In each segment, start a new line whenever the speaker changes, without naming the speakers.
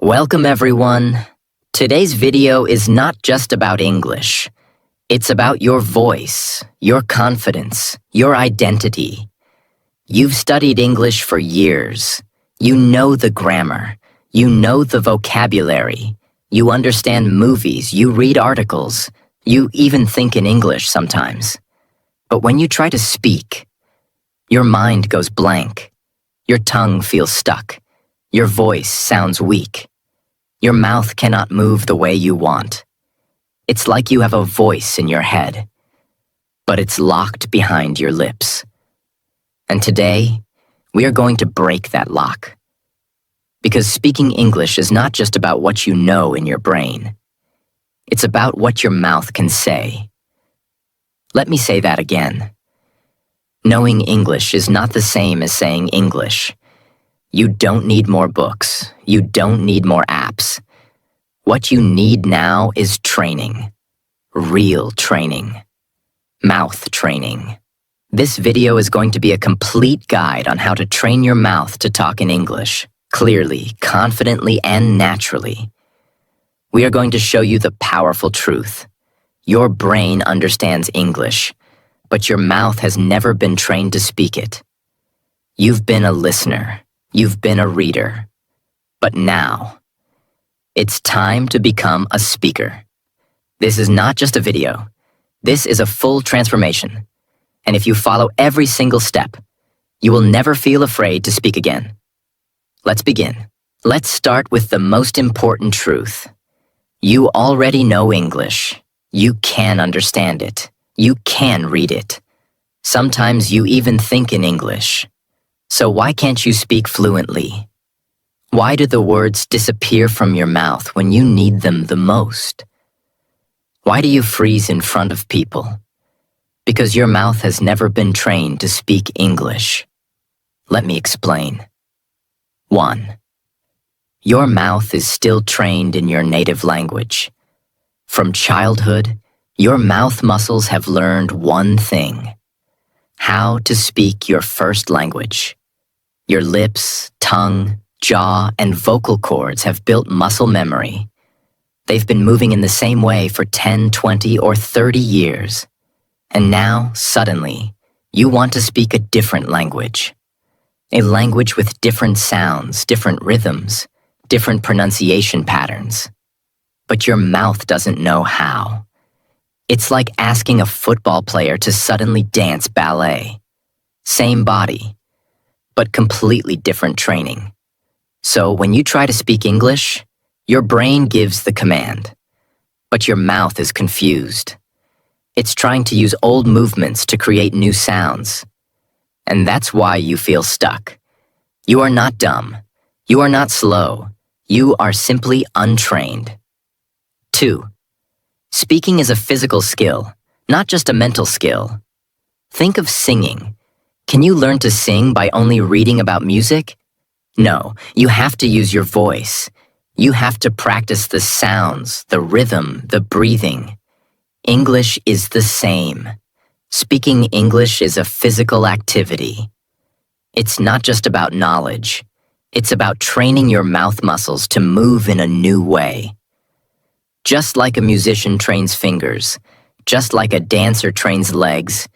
Welcome everyone. Today's video is not just about English. It's about your voice, your confidence, your identity. You've studied English for years. You know the grammar. You know the vocabulary. You understand movies. You read articles. You even think in English sometimes. But when you try to speak, your mind goes blank. Your tongue feels stuck. Your voice sounds weak. Your mouth cannot move the way you want. It's like you have a voice in your head, but it's locked behind your lips. And today, we are going to break that lock. Because speaking English is not just about what you know in your brain. It's about what your mouth can say. Let me say that again. Knowing English is not the same as saying English. You don't need more books. You don't need more apps. What you need now is training. Real training. Mouth training. This video is going to be a complete guide on how to train your mouth to talk in English, clearly, confidently, and naturally. We are going to show you the powerful truth. Your brain understands English, but your mouth has never been trained to speak it. You've been a listener. You've been a reader. But now, it's time to become a speaker. This is not just a video. This is a full transformation. And if you follow every single step, you will never feel afraid to speak again. Let's begin. Let's start with the most important truth. You already know English. You can understand it. You can read it. Sometimes you even think in English. So why can't you speak fluently? Why do the words disappear from your mouth when you need them the most? Why do you freeze in front of people? Because your mouth has never been trained to speak English. Let me explain. 1. Your mouth is still trained in your native language. From childhood, your mouth muscles have learned one thing: how to speak your first language. Your lips, tongue, jaw, and vocal cords have built muscle memory. They've been moving in the same way for 10, 20, or 30 years. And now, suddenly, you want to speak a different language. A language with different sounds, different rhythms, different pronunciation patterns. But your mouth doesn't know how. It's like asking a football player to suddenly dance ballet. Same body, but completely different training. So when you try to speak English, your brain gives the command, but your mouth is confused. It's trying to use old movements to create new sounds. And that's why you feel stuck. You are not dumb. You are not slow. You are simply untrained. 2. Speaking is a physical skill, not just a mental skill. Think of singing. Can you learn to sing by only reading about music? No, you have to use your voice. You have to practice the sounds, the rhythm, the breathing. English is the same. Speaking English is a physical activity. It's not just about knowledge. It's about training your mouth muscles to move in a new way. Just like a musician trains fingers, just like a dancer trains legs,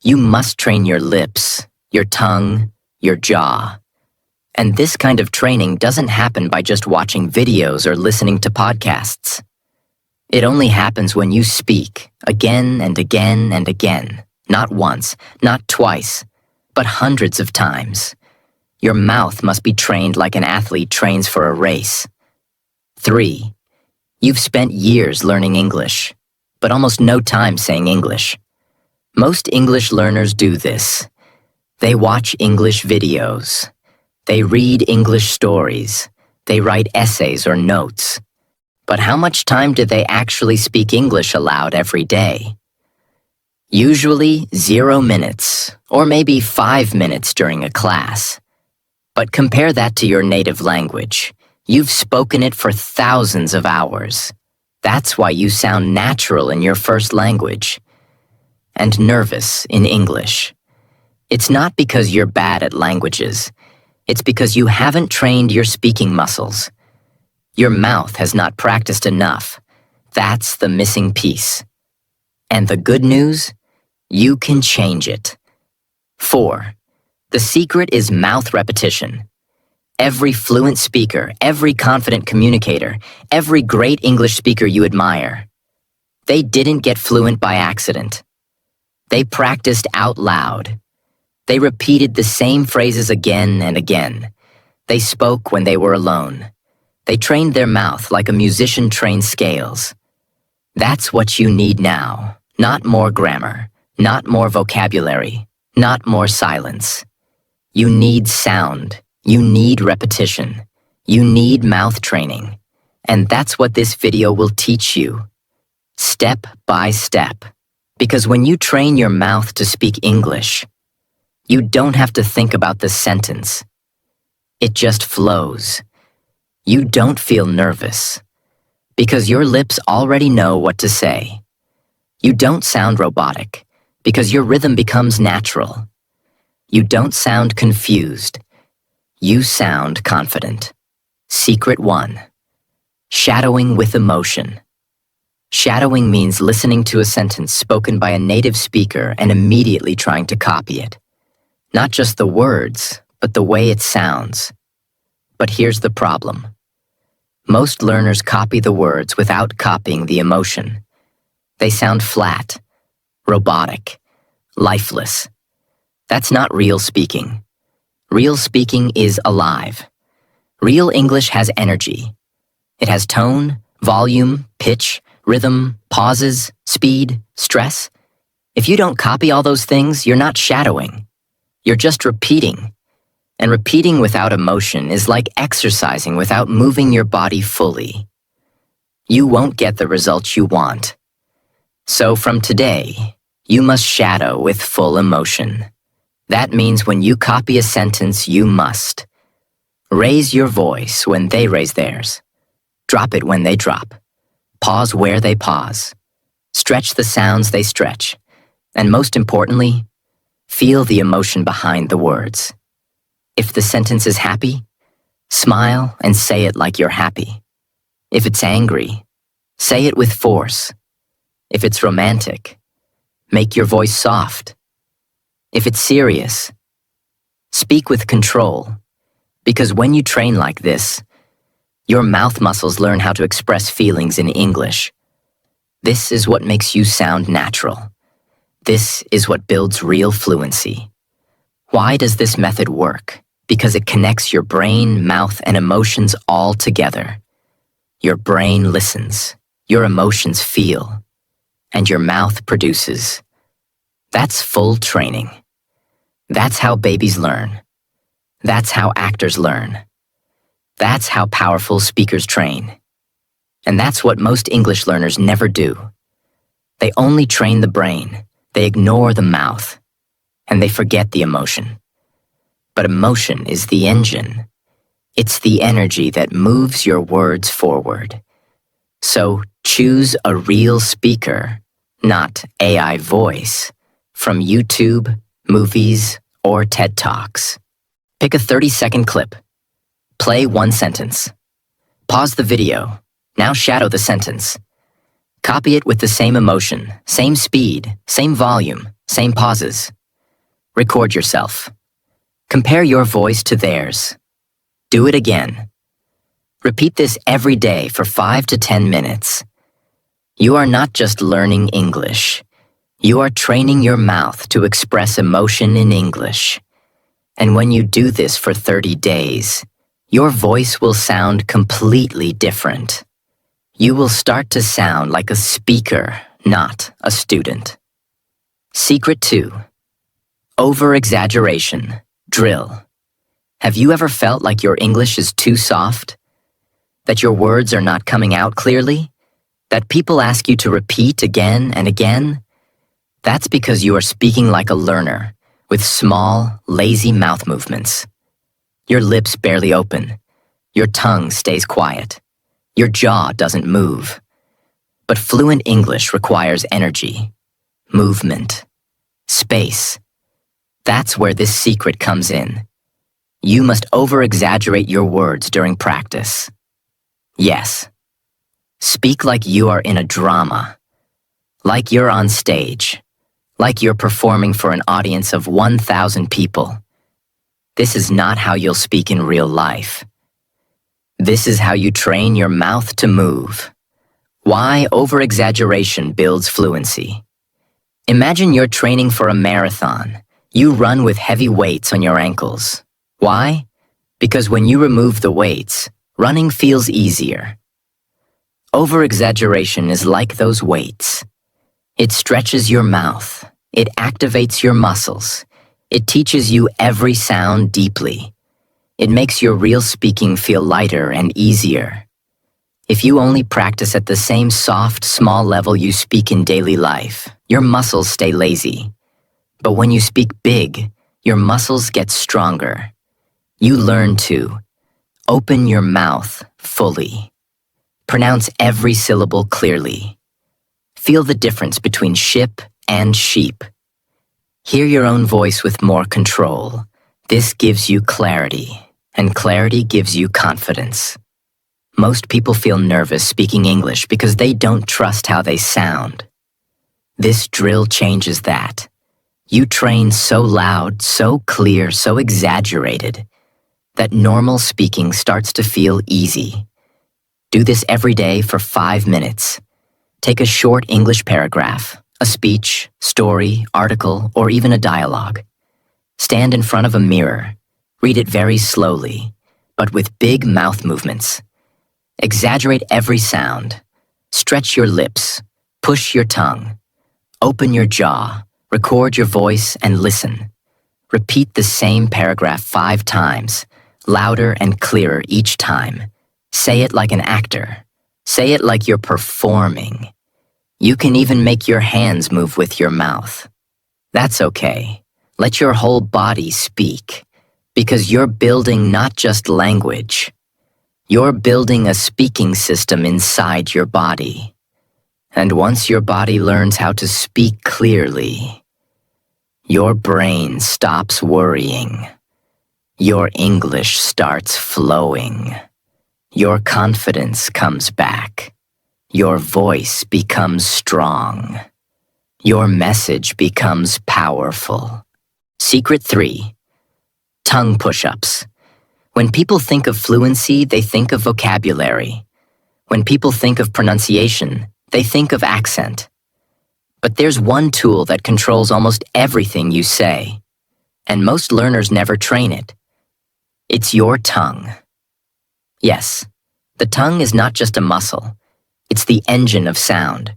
you must train your lips, your tongue, your jaw. And this kind of training doesn't happen by just watching videos or listening to podcasts. It only happens when you speak, again and again and again. Not once, not twice, but hundreds of times. Your mouth must be trained like an athlete trains for a race. 3. You've spent years learning English, but almost no time saying English. Most English learners do this. They watch English videos. They read English stories. They write essays or notes. But how much time do they actually speak English aloud every day? Usually 0 minutes, or maybe 5 minutes during a class. But compare that to your native language. You've spoken it for thousands of hours. That's why you sound natural in your first language. And nervous in English. It's not because you're bad at languages. It's because you haven't trained your speaking muscles. Your mouth has not practiced enough. That's the missing piece. And the good news? You can change it. 4. The secret is mouth repetition. Every fluent speaker, every confident communicator, every great English speaker you admire, they didn't get fluent by accident. They practiced out loud. They repeated the same phrases again and again. They spoke when they were alone. They trained their mouth like a musician trains scales. That's what you need now. Not more grammar, not more vocabulary, not more silence. You need sound. You need repetition. You need mouth training. And that's what this video will teach you. Step by step. Because when you train your mouth to speak English, you don't have to think about the sentence. It just flows. You don't feel nervous, because your lips already know what to say. You don't sound robotic, because your rhythm becomes natural. You don't sound confused. You sound confident. Secret 1. Shadowing with emotion. Shadowing means listening to a sentence spoken by a native speaker and immediately trying to copy it. Not just the words, but the way it sounds. But here's the problem. Most learners copy the words without copying the emotion. They sound flat, robotic, lifeless. That's not real speaking. Real speaking is alive. Real English has energy. It has tone, volume, pitch, rhythm, pauses, speed, stress. If you don't copy all those things, you're not shadowing. You're just repeating. And repeating without emotion is like exercising without moving your body fully. You won't get the results you want. So from today, you must shadow with full emotion. That means when you copy a sentence, you must raise your voice when they raise theirs. Drop it when they drop. Pause where they pause. Stretch the sounds they stretch. And most importantly, feel the emotion behind the words. If the sentence is happy, smile and say it like you're happy. If it's angry, say it with force. If it's romantic, make your voice soft. If it's serious, speak with control. Because when you train like this, your mouth muscles learn how to express feelings in English. This is what makes you sound natural. This is what builds real fluency. Why does this method work? Because it connects your brain, mouth, and emotions all together. Your brain listens, your emotions feel, and your mouth produces. That's full training. That's how babies learn. That's how actors learn. That's how powerful speakers train. And that's what most English learners never do. They only train the brain, they ignore the mouth, and they forget the emotion. But emotion is the engine. It's the energy that moves your words forward. So choose a real speaker, not AI voice, from YouTube, movies, or TED Talks. Pick a 30-second clip. Play one sentence. Pause the video. Now shadow the sentence. Copy it with the same emotion, same speed, same volume, same pauses. Record yourself. Compare your voice to theirs. Do it again. Repeat this every day for 5 to 10 minutes. You are not just learning English. You are training your mouth to express emotion in English. And when you do this for 30 days, your voice will sound completely different. You will start to sound like a speaker, not a student. Secret 2. Over-exaggeration. Drill. Have you ever felt like your English is too soft? That your words are not coming out clearly? That people ask you to repeat again and again? That's because you are speaking like a learner, with small, lazy mouth movements. Your lips barely open. Your tongue stays quiet. Your jaw doesn't move. But fluent English requires energy, movement, space. That's where this secret comes in. You must over-exaggerate your words during practice. Yes. Speak like you are in a drama, like you're on stage, like you're performing for an audience of 1,000 people. This is not how you'll speak in real life. This is how you train your mouth to move. Why over-exaggeration builds fluency. Imagine you're training for a marathon. You run with heavy weights on your ankles. Why? Because when you remove the weights, running feels easier. Over-exaggeration is like those weights. It stretches your mouth. It activates your muscles. It teaches you every sound deeply. It makes your real speaking feel lighter and easier. If you only practice at the same soft, small level you speak in daily life, your muscles stay lazy. But when you speak big, your muscles get stronger. You learn to open your mouth fully. Pronounce every syllable clearly. Feel the difference between ship and sheep. Hear your own voice with more control. This gives you clarity, and clarity gives you confidence. Most people feel nervous speaking English because they don't trust how they sound. This drill changes that. You train so loud, so clear, so exaggerated, that normal speaking starts to feel easy. Do this every day for 5 minutes. Take a short English paragraph, a speech, story, article, or even a dialogue. Stand in front of a mirror. Read it very slowly, but with big mouth movements. Exaggerate every sound. Stretch your lips. Push your tongue. Open your jaw. Record your voice and listen. Repeat the same paragraph 5 times, louder and clearer each time. Say it like an actor. Say it like you're performing. You can even make your hands move with your mouth. That's okay. Let your whole body speak, because you're building not just language. You're building a speaking system inside your body. And once your body learns how to speak clearly, your brain stops worrying. Your English starts flowing. Your confidence comes back. Your voice becomes strong. Your message becomes powerful. Secret 3. Tongue push-ups. When people think of fluency, they think of vocabulary. When people think of pronunciation, they think of accent. But there's one tool that controls almost everything you say, and most learners never train it. It's your tongue. Yes, the tongue is not just a muscle. It's the engine of sound.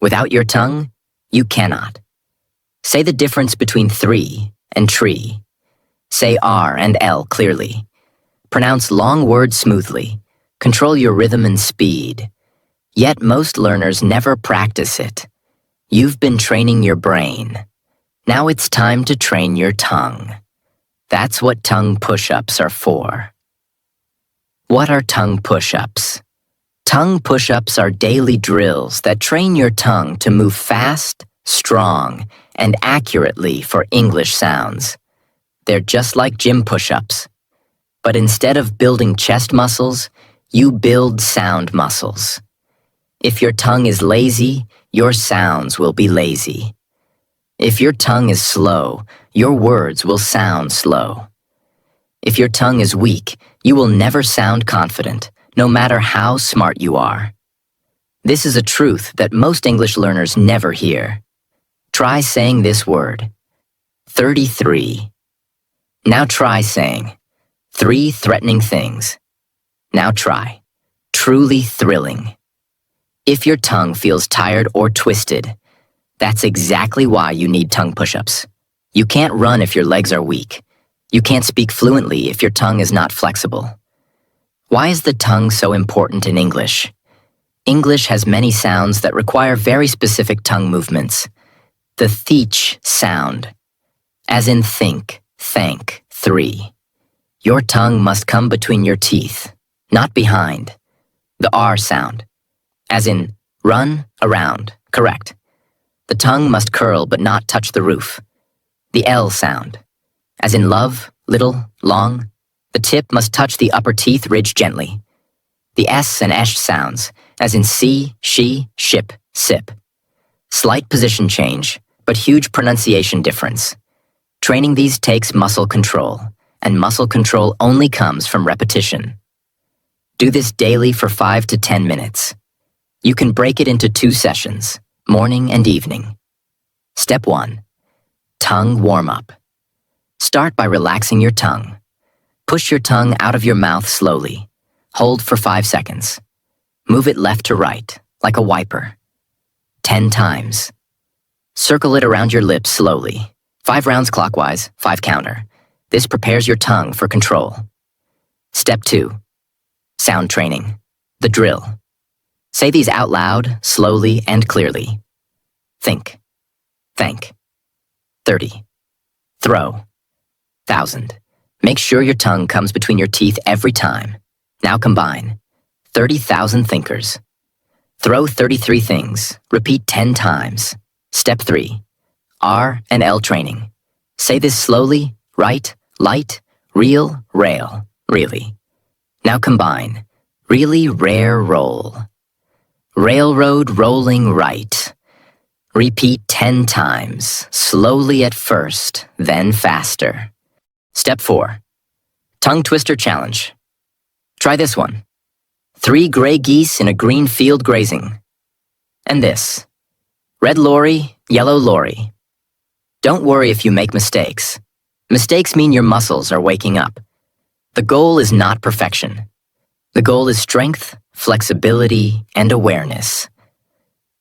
Without your tongue, you cannot. Say the difference between 3 and tree. Say R and L clearly. Pronounce long words smoothly. Control your rhythm and speed. Yet most learners never practice it. You've been training your brain. Now it's time to train your tongue. That's what tongue push-ups are for. What are tongue push-ups? Tongue push-ups are daily drills that train your tongue to move fast, strong, and accurately for English sounds. They're just like gym push-ups. But instead of building chest muscles, you build sound muscles. If your tongue is lazy, your sounds will be lazy. If your tongue is slow, your words will sound slow. If your tongue is weak, you will never sound confident, no matter how smart you are. This is a truth that most English learners never hear. Try saying this word, 33. Now try saying, 3 threatening things. Now try, truly thrilling. If your tongue feels tired or twisted, that's exactly why you need tongue push-ups. You can't run if your legs are weak. You can't speak fluently if your tongue is not flexible. Why is the tongue so important in English? English has many sounds that require very specific tongue movements. The theech sound, as in think, thank, 3. Your tongue must come between your teeth, not behind. The R sound, as in run, around, correct. The tongue must curl but not touch the roof. The L sound, as in love, little, long. The tip must touch the upper teeth ridge gently. the S and esh sounds, as in see, she, ship, sip. Slight position change, but huge pronunciation difference. Training these takes muscle control, and muscle control only comes from repetition. Do this daily for 5 to 10 minutes. You can break it into 2 sessions, morning and evening. Step 1. Tongue warm-up. Start by relaxing your tongue. Push your tongue out of your mouth slowly. Hold for 5 seconds. Move it left to right, like a wiper. 10 times. Circle it around your lips slowly. 5 rounds clockwise, 5 counter. This prepares your tongue for control. Step 2. Sound training. The drill. Say these out loud, slowly, and clearly. Think. Thank. 30. Throw. 1,000. Make sure your tongue comes between your teeth every time. Now combine. 30,000 thinkers. Throw 33 things. Repeat 10 times. Step 3. R and L training. Say this slowly, right, light, real, rail, really. Now combine. Really rare roll. Railroad rolling right. Repeat 10 times, slowly at first, then faster. Step 4. Tongue twister challenge. Try this one. 3 gray geese in a green field grazing. And this. Red lorry, yellow lorry. Don't worry if you make mistakes. Mistakes mean your muscles are waking up. The goal is not perfection. The goal is strength, flexibility, and awareness.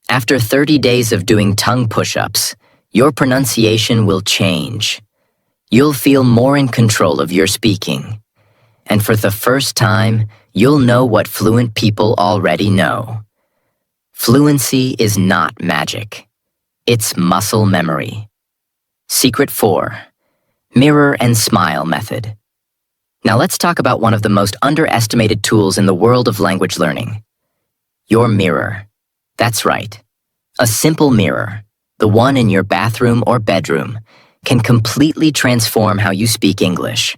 After 30 days of doing tongue push-ups, your pronunciation will change. You'll feel more in control of your speaking. And for the first time, you'll know what fluent people already know. Fluency is not magic. It's muscle memory. Secret 4. Mirror and smile method. Now let's talk about one of the most underestimated tools in the world of language learning. Your mirror. That's right. A simple mirror, the one in your bathroom or bedroom, can completely transform how you speak English.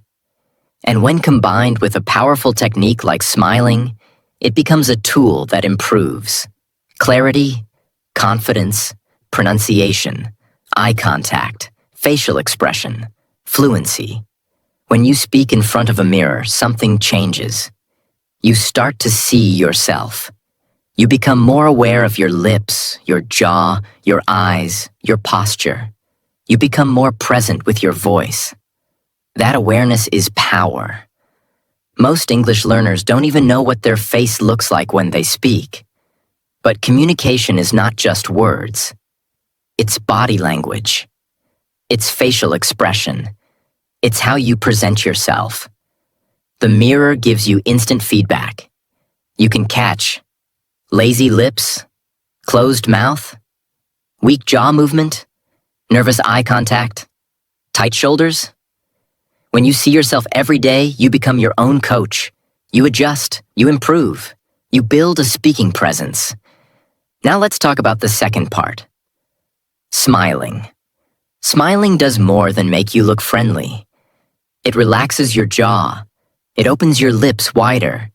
And when combined with a powerful technique like smiling, it becomes a tool that improves clarity, confidence, pronunciation, eye contact, facial expression, fluency. When you speak in front of a mirror, something changes. You start to see yourself. You become more aware of your lips, your jaw, your eyes, your posture. You become more present with your voice. That awareness is power. Most English learners don't even know what their face looks like when they speak. But communication is not just words. It's body language. It's facial expression. It's how you present yourself. The mirror gives you instant feedback. You can catch lazy lips, closed mouth, weak jaw movement, nervous eye contact, tight shoulders. When you see yourself every day, you become your own coach. You adjust, you improve, you build a speaking presence. Now let's talk about the second part. Smiling. Smiling does more than make you look friendly. It relaxes your jaw. It opens your lips wider.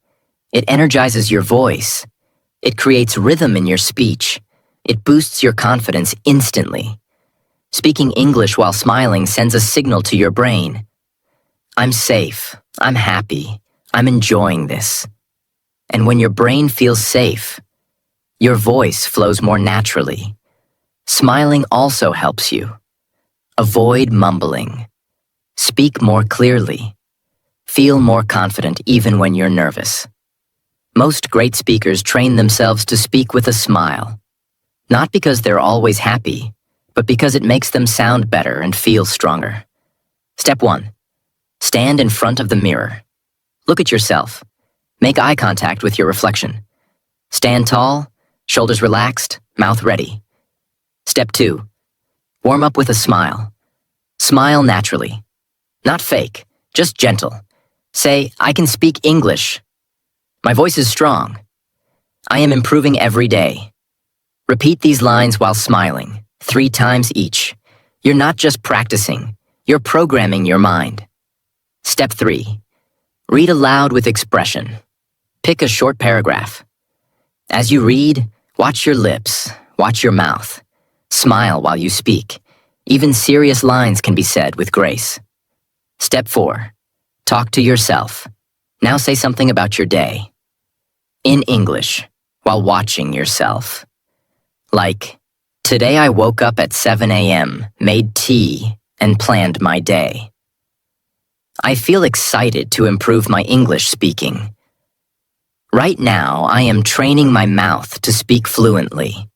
It energizes your voice. It creates rhythm in your speech. It boosts your confidence instantly. Speaking English while smiling sends a signal to your brain. I'm safe. I'm happy. I'm enjoying this. And when your brain feels safe, your voice flows more naturally. Smiling also helps you. Avoid mumbling. Speak more clearly. Feel more confident even when you're nervous. Most great speakers train themselves to speak with a smile. Not because they're always happy, but because it makes them sound better and feel stronger. Step 1. Stand in front of the mirror. Look at yourself. Make eye contact with your reflection. Stand tall, shoulders relaxed, mouth ready. Step 2. Warm up with a smile. Smile naturally. Not fake, just gentle. Say, I can speak English. My voice is strong. I am improving every day. Repeat these lines while smiling, 3 times each. You're not just practicing, you're programming your mind. Step 3. Read aloud with expression. Pick a short paragraph. As you read, watch your lips, watch your mouth. Smile while you speak. Even serious lines can be said with grace. Step 4. Talk to yourself. Now say something about your day. In English, while watching yourself. Like, today I woke up at 7 a.m., made tea, and planned my day. I feel excited to improve my English speaking. Right now, I am training my mouth to speak fluently.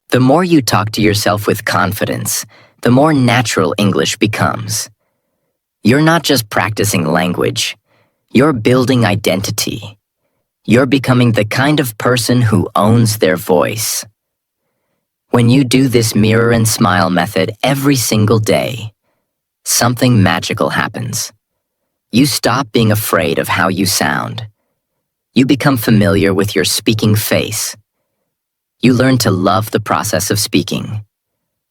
The more you talk to yourself with confidence, the more natural English becomes. You're not just practicing language, you're building identity. You're becoming the kind of person who owns their voice. When you do this mirror and smile method every single day, something magical happens. You stop being afraid of how you sound. You become familiar with your speaking face. You learn to love the process of speaking.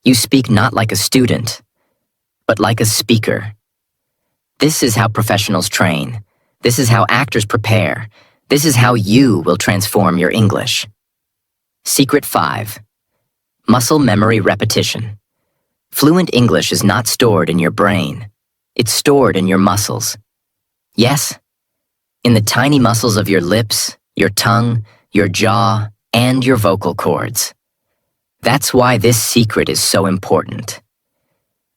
You speak not like a student, but like a speaker. This is how professionals train. This is how actors prepare. This is how you will transform your English. Secret 5. Muscle memory repetition. Fluent English is not stored in your brain. It's stored in your muscles. Yes, in the tiny muscles of your lips, your tongue, your jaw, and your vocal cords. That's why this secret is so important.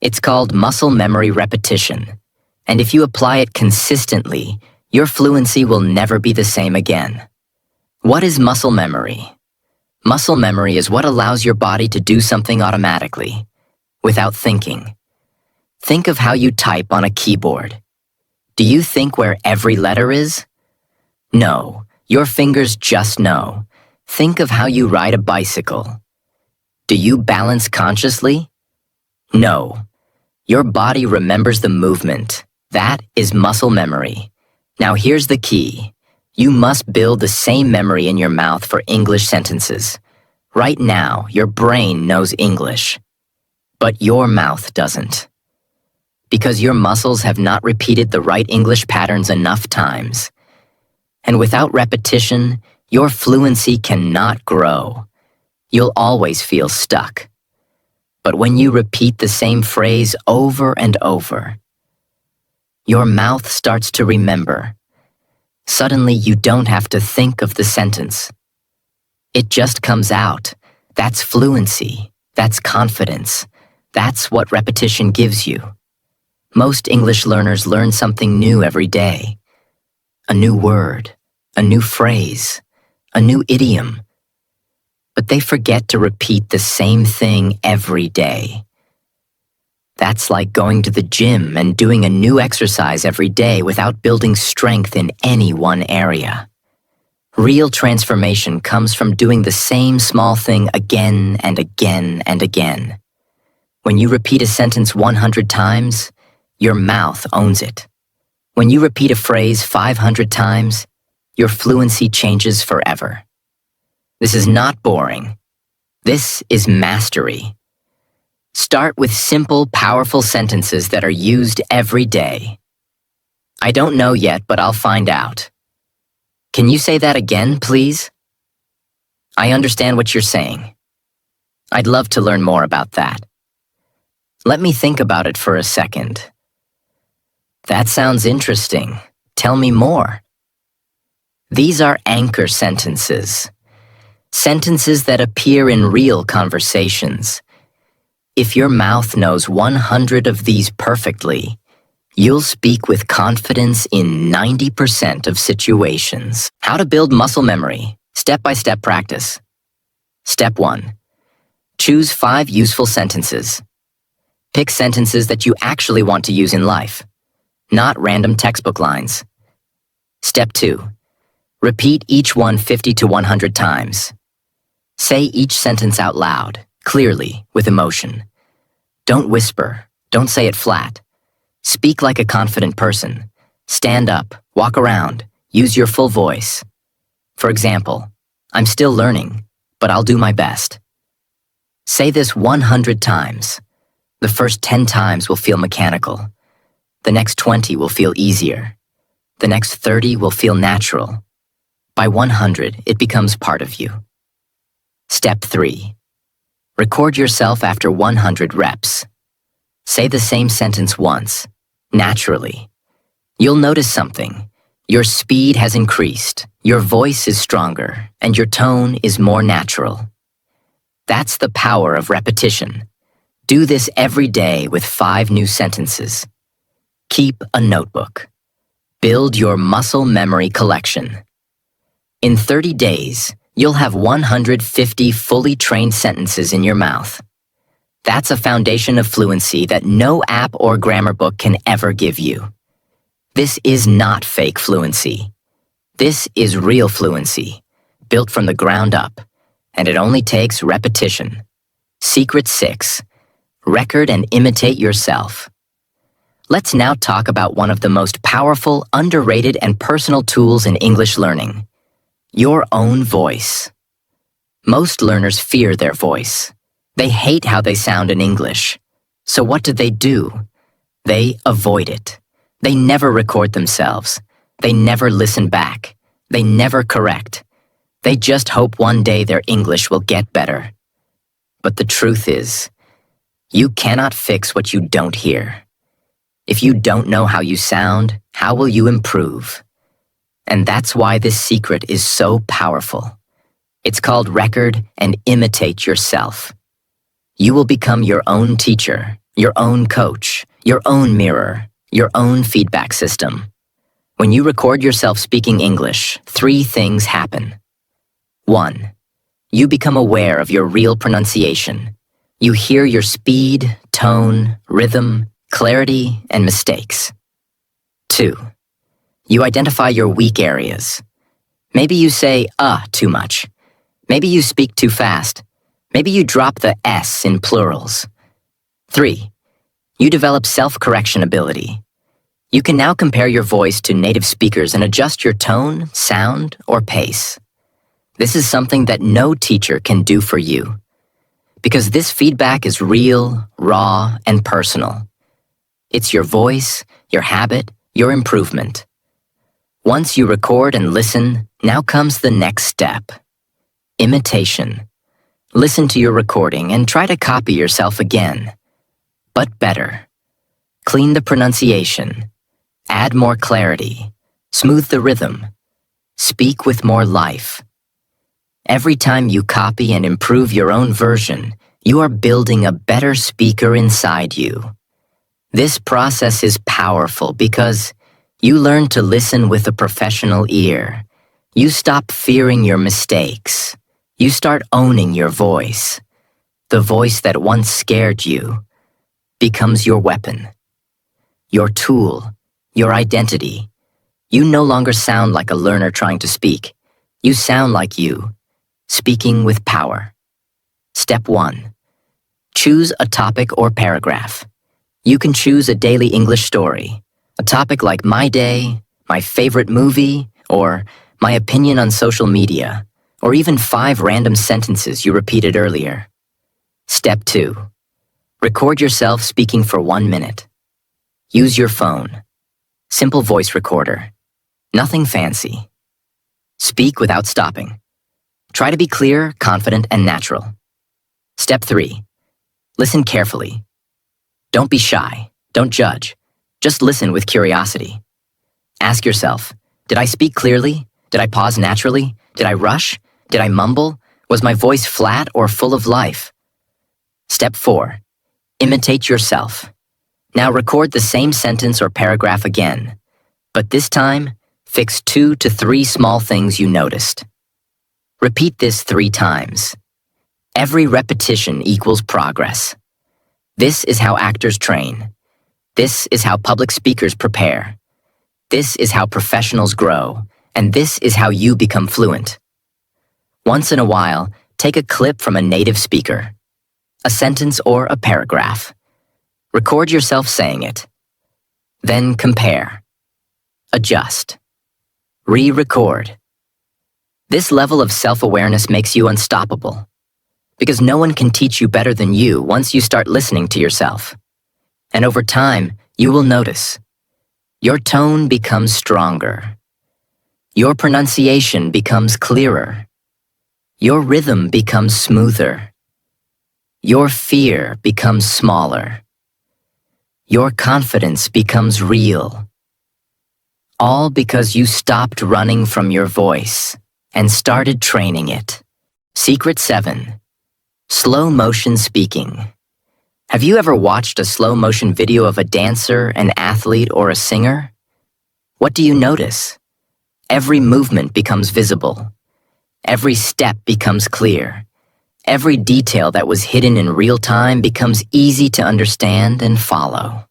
It's called muscle memory repetition, and if you apply it consistently, your fluency will never be the same again. What is muscle memory? Muscle memory is what allows your body to do something automatically, without thinking. Think of how you type on a keyboard. Do you think where every letter is? No, your fingers just know. Think of how you ride a bicycle. Do you balance consciously? No. Your body remembers the movement. That is muscle memory. Now here's the key. You must build the same memory in your mouth for English sentences. Right now, your brain knows English, but your mouth doesn't. Because your muscles have not repeated the right English patterns enough times. And without repetition, your fluency cannot grow. You'll always feel stuck. But when you repeat the same phrase over and over, your mouth starts to remember. Suddenly, you don't have to think of the sentence. It just comes out. That's fluency. That's confidence. That's what repetition gives you. Most English learners learn something new every day. A new word, a new phrase, a new idiom. But they forget to repeat the same thing every day. That's like going to the gym and doing a new exercise every day without building strength in any one area. Real transformation comes from doing the same small thing again and again and again. When you repeat a sentence 100 times, your mouth owns it. When you repeat a phrase 500 times, your fluency changes forever. This is not boring. This is mastery. Start with simple, powerful sentences that are used every day. I don't know yet, but I'll find out. Can you say that again, please? I understand what you're saying. I'd love to learn more about that. Let me think about it for a second. That sounds interesting. Tell me more. These are anchor sentences. Sentences that appear in real conversations. If your mouth knows 100 of these perfectly, you'll speak with confidence in 90% of situations. How to build muscle memory. Step-by-step practice. Step 1. Choose 5 useful sentences. Pick sentences that you actually want to use in life, not random textbook lines. Step 2. Repeat each one 50 to 100 times. Say each sentence out loud, clearly, with emotion. Don't whisper. Don't say it flat. Speak like a confident person. Stand up, walk around, use your full voice. For example, I'm still learning, but I'll do my best. Say this 100 times. The first 10 times will feel mechanical. The next 20 will feel easier. The next 30 will feel natural. By 100, it becomes part of you. Step 3. Record yourself after 100 reps. Say the same sentence once, naturally. You'll notice something. Your speed has increased, your voice is stronger, and your tone is more natural. That's the power of repetition. Do this every day with 5 new sentences. Keep a notebook. Build your muscle memory collection. In 30 days, you'll have 150 fully trained sentences in your mouth. That's a foundation of fluency that no app or grammar book can ever give you. This is not fake fluency. This is real fluency, built from the ground up, and it only takes repetition. Secret 6. Record and imitate yourself. Let's now talk about one of the most powerful, underrated, and personal tools in English learning. Your own voice. Most learners fear their voice. They hate how they sound in English. So what do? They avoid it. They never record themselves. They never listen back. They never correct. They just hope one day their English will get better. But the truth is, you cannot fix what you don't hear. If you don't know how you sound, how will you improve? And that's why this secret is so powerful. It's called record and imitate yourself. You will become your own teacher, your own coach, your own mirror, your own feedback system. When you record yourself speaking English, 3 things happen. 1. You become aware of your real pronunciation. You hear your speed, tone, rhythm, clarity, and mistakes. 2. You identify your weak areas. Maybe you say too much. Maybe you speak too fast. Maybe you drop the S in plurals. 3. You develop self-correction ability. You can now compare your voice to native speakers and adjust your tone, sound, or pace. This is something that no teacher can do for you. Because this feedback is real, raw, and personal. It's your voice, your habit, your improvement. Once you record and listen, now comes the next step. Imitation. Listen to your recording and try to copy yourself again. But better. Clean the pronunciation. Add more clarity. Smooth the rhythm. Speak with more life. Every time you copy and improve your own version, you are building a better speaker inside you. This process is powerful because you learn to listen with a professional ear. You stop fearing your mistakes. You start owning your voice. The voice that once scared you becomes your weapon, your tool, your identity. You no longer sound like a learner trying to speak. You sound like you, speaking with power. Step 1. Choose a topic or paragraph. You can choose a daily English story, a topic like my day, my favorite movie, or my opinion on social media, or even 5 random sentences you repeated earlier. Step 2. Record yourself speaking for 1 minute. Use your phone. Simple voice recorder. Nothing fancy. Speak without stopping. Try to be clear, confident, and natural. Step 3. Listen carefully. Don't be shy. Don't judge. Just listen with curiosity. Ask yourself, did I speak clearly? Did I pause naturally? Did I rush? Did I mumble? Was my voice flat or full of life? Step 4. Imitate yourself. Now record the same sentence or paragraph again, but this time, fix 2 to 3 small things you noticed. Repeat this 3 times. Every repetition equals progress. This is how actors train. This is how public speakers prepare. This is how professionals grow, and this is how you become fluent. Once in a while, take a clip from a native speaker, a sentence or a paragraph. Record yourself saying it. Then compare. Adjust. Re-record. This level of self-awareness makes you unstoppable, because no one can teach you better than you once you start listening to yourself. And over time, you will notice. Your tone becomes stronger. Your pronunciation becomes clearer. Your rhythm becomes smoother. Your fear becomes smaller. Your confidence becomes real. All because you stopped running from your voice and started training it. Secret 7. Slow motion speaking. Have you ever watched a slow motion video of a dancer, an athlete, or a singer? What do you notice? Every movement becomes visible. Every step becomes clear. Every detail that was hidden in real time becomes easy to understand and follow.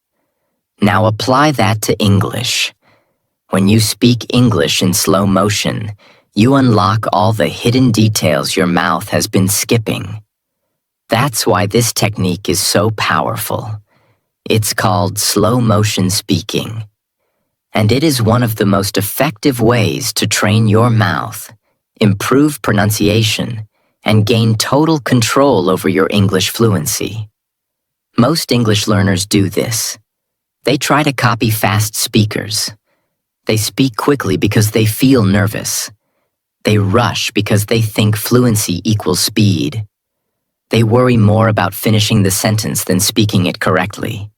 Now apply that to English. When you speak English in slow motion, you unlock all the hidden details your mouth has been skipping. That's why this technique is so powerful. It's called slow motion speaking. And it is one of the most effective ways to train your mouth, improve pronunciation, and gain total control over your English fluency. Most English learners do this. They try to copy fast speakers. They speak quickly because they feel nervous. They rush because they think fluency equals speed. They worry more about finishing the sentence than speaking it correctly.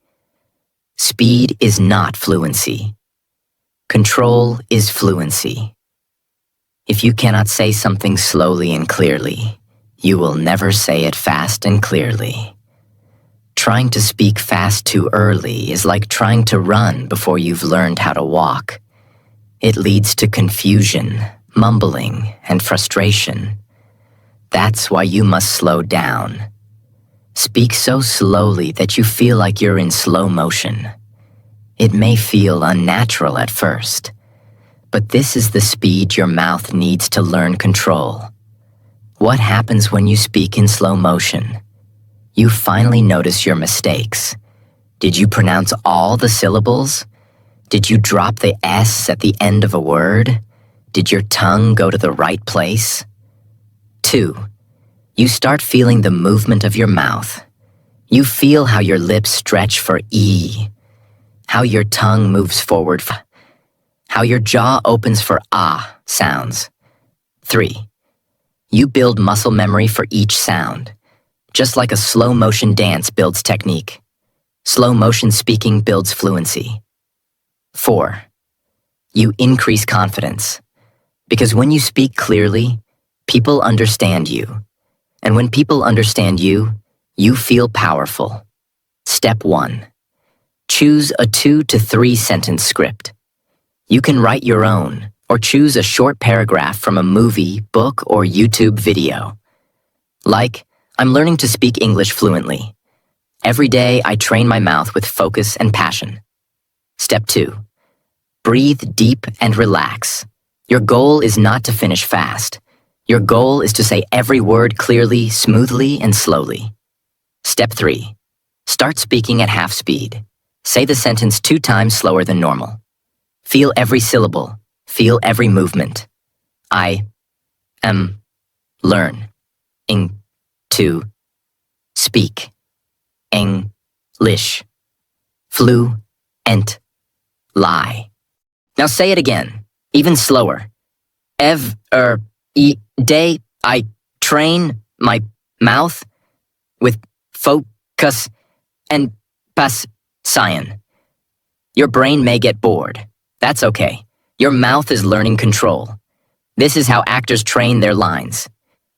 Speed is not fluency. Control is fluency. If you cannot say something slowly and clearly, you will never say it fast and clearly. Trying to speak fast too early is like trying to run before you've learned how to walk. It leads to confusion, mumbling, and frustration. That's why you must slow down. Speak so slowly that you feel like you're in slow motion. It may feel unnatural at first, but this is the speed your mouth needs to learn control. What happens when you speak in slow motion? You finally notice your mistakes. Did you pronounce all the syllables? Did you drop the S at the end of a word? Did your tongue go to the right place? 2. You start feeling the movement of your mouth. You feel how your lips stretch for E, how your tongue moves forward, how your jaw opens for ah sounds. 3. You build muscle memory for each sound, just like a slow motion dance builds technique. Slow motion speaking builds fluency. 4. You increase confidence, because when you speak clearly, people understand you. And when people understand you, you feel powerful. Step 1. Choose a 2 to 3 sentence script. You can write your own, or choose a short paragraph from a movie, book, or YouTube video. Like, I'm learning to speak English fluently. Every day I train my mouth with focus and passion. Step 2. Breathe deep and relax. Your goal is not to finish fast. Your goal is to say every word clearly, smoothly, and slowly. Step 3. Start speaking at half speed. Say the sentence 2 times slower than normal. Feel every syllable. Feel every movement. I am learning to speak English fluently. Now say it again, even slower. Day I train my mouth with focus and passion. Your brain may get bored. That's okay. Your mouth is learning control. This is how actors train their lines.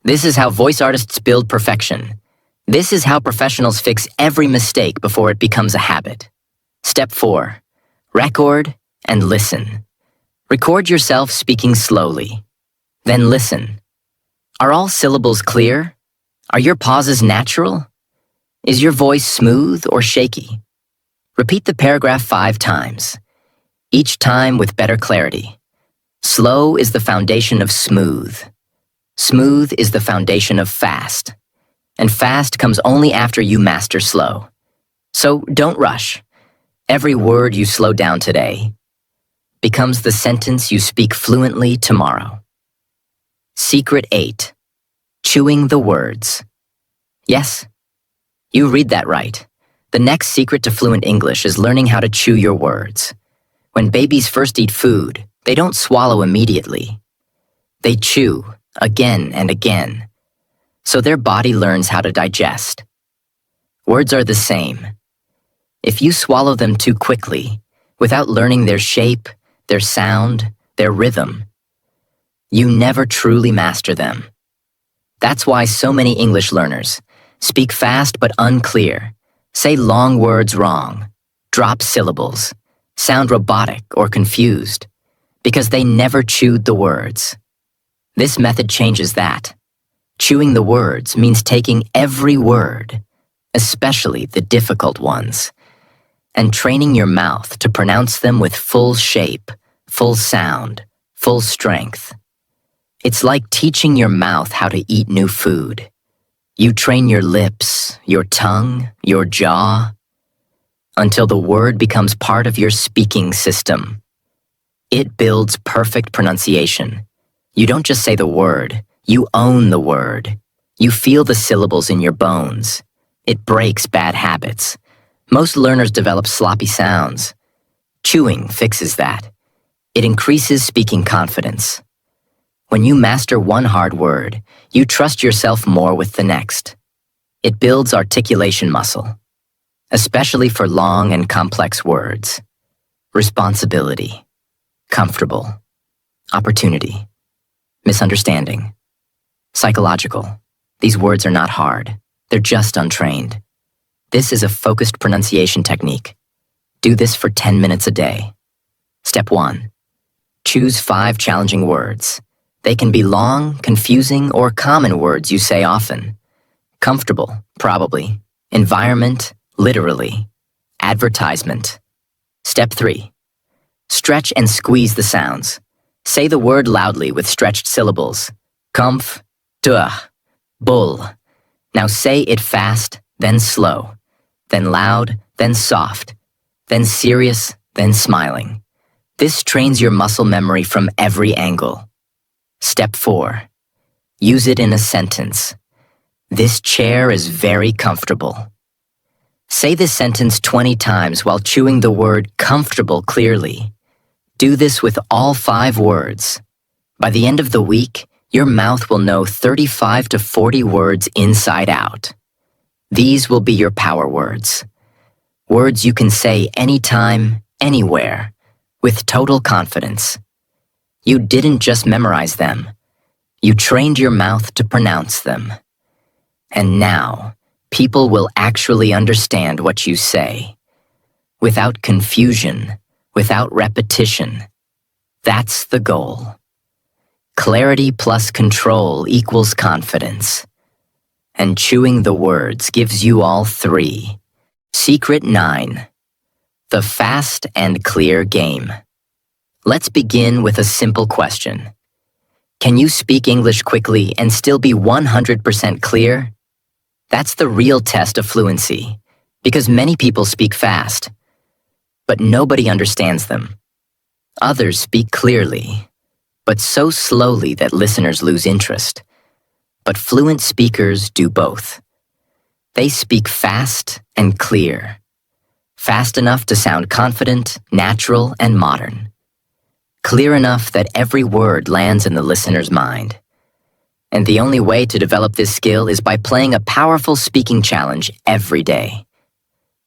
This is how voice artists build perfection. This is how professionals fix every mistake before it becomes a habit. Step 4. Record and listen. Record yourself speaking slowly. Then listen. Are all syllables clear? Are your pauses natural? Is your voice smooth or shaky? Repeat the paragraph 5 times, each time with better clarity. Slow is the foundation of smooth. Smooth is the foundation of fast. And fast comes only after you master slow. So don't rush. Every word you slow down today becomes the sentence you speak fluently tomorrow. Secret 8. Chewing the words. Yes, you read that right. The next secret to fluent English is learning how to chew your words. When babies first eat food, They don't swallow immediately. They chew again and again, so their body learns how to digest. Words are the same. If you swallow them too quickly, without learning their shape, their sound, their rhythm, you never truly master them. That's why so many English learners speak fast but unclear, say long words wrong, drop syllables, sound robotic or confused, because they never chewed the words. This method changes that. Chewing the words means taking every word, especially the difficult ones, and training your mouth to pronounce them with full shape, full sound, full strength. It's like teaching your mouth how to eat new food. You train your lips, your tongue, your jaw, until the word becomes part of your speaking system. It builds perfect pronunciation. You don't just say the word, you own the word. You feel the syllables in your bones. It breaks bad habits. Most learners develop sloppy sounds. Chewing fixes that. It increases speaking confidence. When you master one hard word, you trust yourself more with the next. It builds articulation muscle, especially for long and complex words. Responsibility, comfortable, opportunity, misunderstanding, psychological. These words are not hard. They're just untrained. This is a focused pronunciation technique. Do this for 10 minutes a day. Step 1. Choose 5 challenging words. They can be long, confusing, or common words you say often. Comfortable, probably. Environment, literally. Advertisement. Step 3. Stretch and squeeze the sounds. Say the word loudly with stretched syllables. Comf, duh, bull. Now say it fast, then slow, then loud, then soft, then serious, then smiling. This trains your muscle memory from every angle. Step 4. Use it in a sentence. This chair is very comfortable. Say this sentence 20 times while chewing the word comfortable clearly. Do this with all 5 words. By the end of the week, your mouth will know 35 to 40 words inside out. These will be your power words. Words you can say anytime, anywhere, with total confidence. You didn't just memorize them. You trained your mouth to pronounce them. And now, people will actually understand what you say. Without confusion, without repetition. That's the goal. Clarity plus control equals confidence. And chewing the words gives you all 3. Secret 9. The fast and clear game. Let's begin with a simple question. Can you speak English quickly and still be 100% clear? That's the real test of fluency, because many people speak fast, but nobody understands them. Others speak clearly, but so slowly that listeners lose interest. But fluent speakers do both. They speak fast and clear. Fast enough to sound confident, natural, and modern. Clear enough that every word lands in the listener's mind. And the only way to develop this skill is by playing a powerful speaking challenge every day.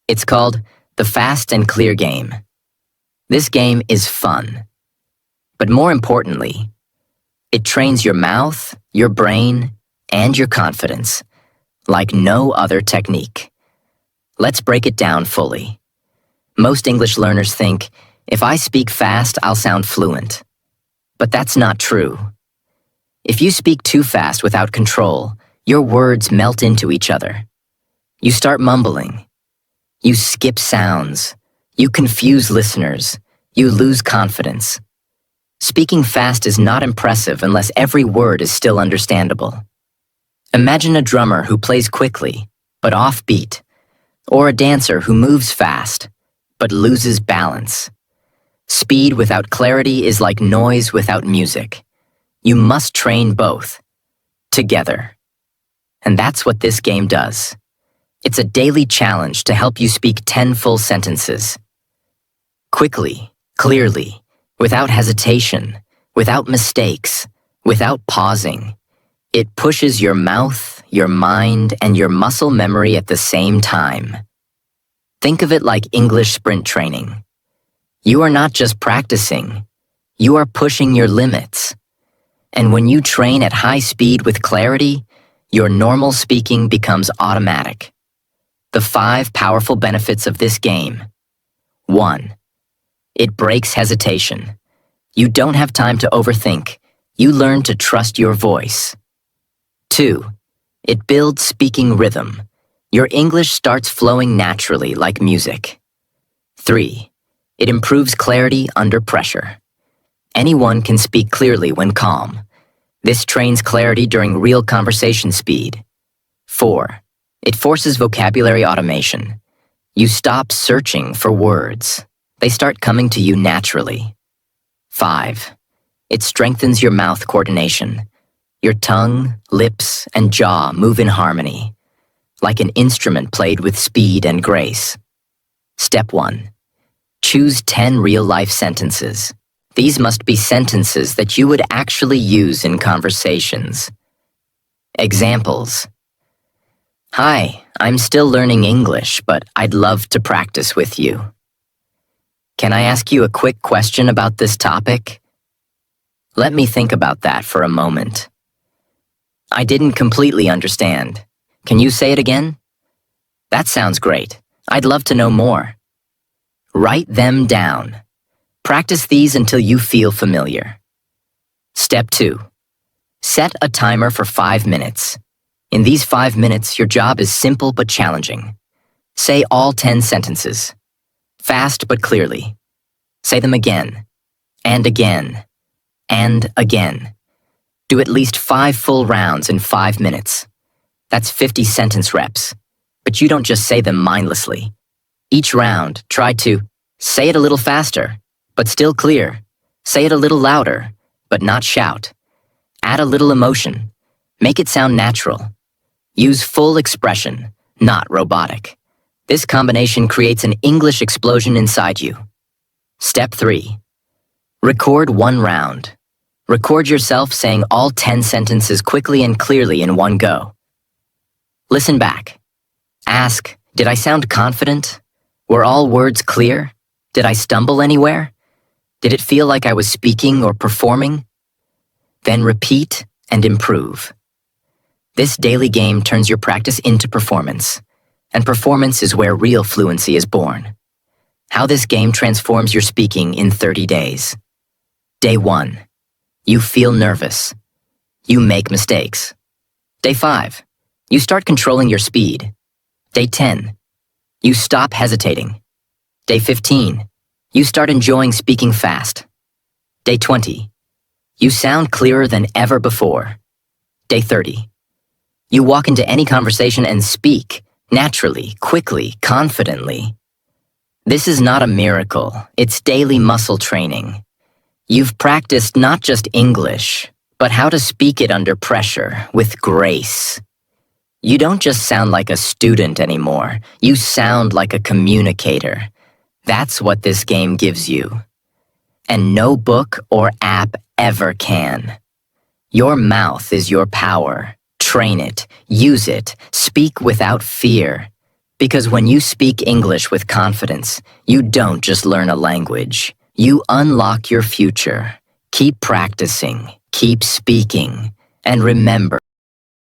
It's called the Fast and Clear Game. This game is fun. But more importantly, it trains your mouth, your brain, and your confidence like no other technique. Let's break it down fully. Most English learners think, if I speak fast, I'll sound fluent. But that's not true. If you speak too fast without control, your words melt into each other. You start mumbling. You skip sounds. You confuse listeners. You lose confidence. Speaking fast is not impressive unless every word is still understandable. Imagine a drummer who plays quickly, but offbeat, or a dancer who moves fast, but loses balance. Speed without clarity is like noise without music. You must train both, together. And that's what this game does. It's a daily challenge to help you speak 10 full sentences. Quickly, clearly, without hesitation, without mistakes, without pausing. It pushes your mouth, your mind, and your muscle memory at the same time. Think of it like English sprint training. You are not just practicing, you are pushing your limits. And when you train at high speed with clarity, your normal speaking becomes automatic. The 5 powerful benefits of this game. 1. It breaks hesitation. You don't have time to overthink. You learn to trust your voice. 2. It builds speaking rhythm. Your English starts flowing naturally like music. 3. It improves clarity under pressure. Anyone can speak clearly when calm. This trains clarity during real conversation speed. 4. It forces vocabulary automation. You stop searching for words. They start coming to you naturally. 5. It strengthens your mouth coordination. Your tongue, lips, and jaw move in harmony, like an instrument played with speed and grace. Step 1. Choose 10 real-life sentences. These must be sentences that you would actually use in conversations. Examples. Hi, I'm still learning English, but I'd love to practice with you. Can I ask you a quick question about this topic? Let me think about that for a moment. I didn't completely understand. Can you say it again? That sounds great. I'd love to know more. Write them down. Practice these until you feel familiar. Step 2. Set a timer for 5 minutes. In these 5 minutes, your job is simple but challenging. Say all 10 sentences. Fast but clearly. Say them again, and again, and again. Do at least 5 full rounds in 5 minutes. That's 50 sentence reps. But you don't just say them mindlessly. Each round, try to say it a little faster, but still clear. Say it a little louder, but not shout. Add a little emotion. Make it sound natural. Use full expression, not robotic. This combination creates an English explosion inside you. Step 3. Record 1 round. Record yourself saying all 10 sentences quickly and clearly in one go. Listen back. Ask, did I sound confident? Were all words clear? Did I stumble anywhere? Did it feel like I was speaking or performing? Then repeat and improve. This daily game turns your practice into performance, and performance is where real fluency is born. How this game transforms your speaking in 30 days. Day 1. You feel nervous. You make mistakes. Day 5. You start controlling your speed. Day 10. You stop hesitating. Day 15. You start enjoying speaking fast. Day 20. You sound clearer than ever before. Day 30. You walk into any conversation and speak, naturally, quickly, confidently. This is not a miracle, it's daily muscle training. You've practiced not just English, but how to speak it under pressure, with grace. You don't just sound like a student anymore, you sound like a communicator. That's what this game gives you. And no book or app ever can. Your mouth is your power. Train it, use it, speak without fear. Because when you speak English with confidence, you don't just learn a language. You unlock your future. Keep practicing, keep speaking, and remember,